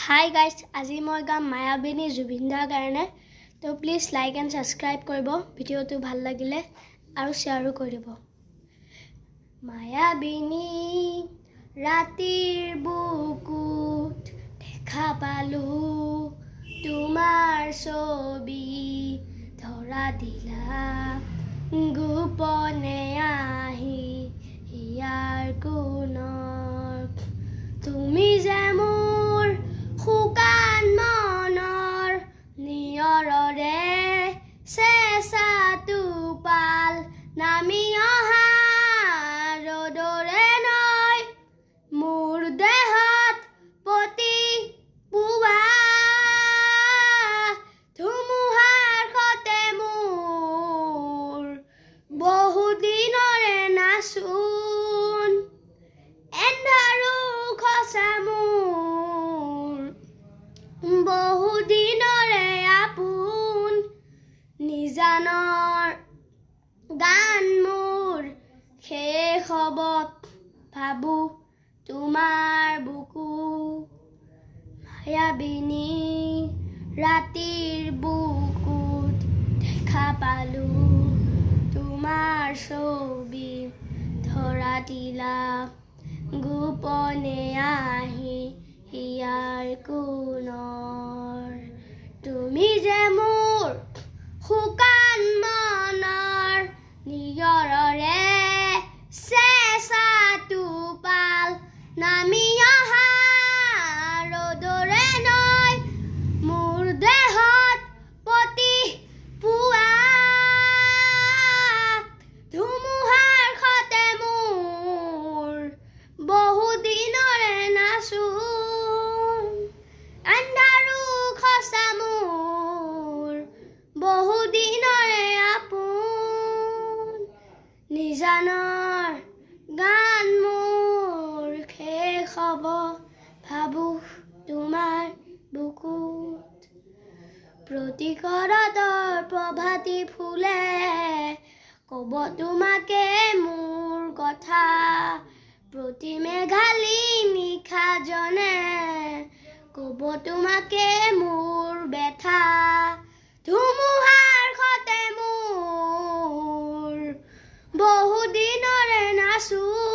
Hi guys, আজি মই গাম মায়াবিনী জুবিন দাৰ কাৰণে তো প্লিজ লাইক এণ্ড সাবস্ক্ৰাইব কৰিব ভিডিঅ'টো ভাল লাগিলে আৰু শ্বেয়াৰো কৰিব মায়াবিনী ৰাতিৰ বুকুত দেখা পালো তোমাৰ ছবি ধৰা দিলা গোপনে আহি হিয়াৰ কোণত তুমি যে মোৰ শুকান মনৰ নিয়ৰৰে চেঁচাটো পাল নামি অহা ৰ'দৰে নৈ মোৰ দেহত পতি পুৱা ধুমুহাৰ সতে মোৰ বহুদিনৰে নাচোন এন্ধাৰো খচা মোৰ বহুদিনৰে আপোন নিজানৰ গান মোৰ শেষবত ভাবো তোমাৰ বুকু মায়াবিনী ৰাতিৰ বুকুত দেখা পালো তোমাৰ ছবি ধৰা দিলা গোপনে আহি হিয়াৰ কোণৰ তুমি যে মোৰ শুকান মনৰ নিয়ৰৰে চেঁচাটো পাল নামি অহা ৰ'দৰে নৈ মোৰ দেহত পতি পুৱা ধুমুহাৰ সতে মোৰ বহুদিনৰে নাচোন আন্ধাৰো খচা মোৰ বহুদিনৰে আপোন নিজানৰ গান মোৰ শেষ হ'ব ভাবো তোমাৰ বুকুত প্ৰতিকৰতৰ প্ৰভাতী ফুলে ক'ব তোমাকে মোৰ কথা প্ৰতি মেঘালী নিশা জনে ক'ব তোমাকে মোৰ ব্যথা ধুমুহাৰ সতে মোৰ বহুদিনৰে নাচোন